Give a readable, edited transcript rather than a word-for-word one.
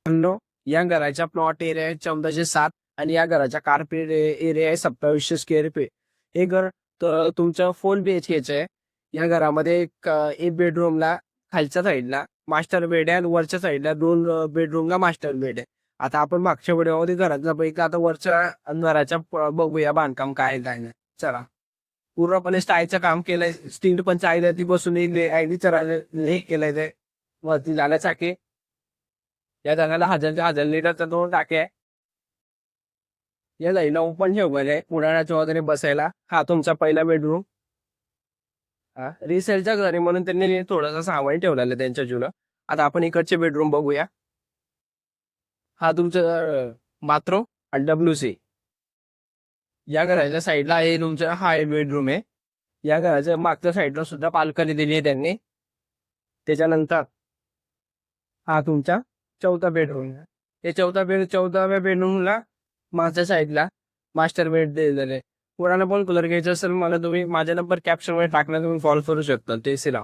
मित्रांनो, या घराचा प्लॉट एरिया आहे 1407 आणि या घराचा कारपेट एरिया आहे 2700 स्क्वेअर फीट. हे घर तुमचं 4 BHK आहे. या घरामध्ये एक बेडरूमला खालच्या साईडला मास्टर बेड आहे आणि वरच्या साईडला 2 बेडरूमला मास्टर बेड आहे. आता आपण मागच्या व्हिडिओमध्ये घराचा बघितला, आता वरच्या घराच्या बघूया बांधकाम काय आहे, काय नाही. चला, पूर्णपणे स्टाईलचं काम केलंय. स्टील पण चायला ती बसून हे केलंय ते वरती जाण्यासाठी. या जागाला 1000 लिटरचा 2 टाके आहे. या जाईला ओपन ठेवलेलं आहे उन्हाळ्याच्या वगैरे बसायला. हा तुमचा पहिला बेडरूम. हा रिसेलच्या घरी म्हणून त्यांनी थोडासा सामान ठेवलेलं आहे त्यांच्या जुनं. आता आपण इकडचे बेडरूम बघूया. हा तुमचा बाथरूम आणि WC. या घराच्या साईडला आहे तुमचा हा बेडरूम आहे. या घराच्या मागच्या साईडला सुद्धा बाल्कनी दिली आहे त्यांनी. त्याच्यानंतर हा तुमचा चौथा बेडरूम आहे. ते चौथ्या बेडरूमला मागच्या साईडला मास्टर बेड दिलेलं आहे. कोणाला पण कलर घ्यायचा असेल मला तुम्ही माझा नंबर कॅप्शन मध्ये टाकला, तुम्ही कॉल करू शकता. ते सिला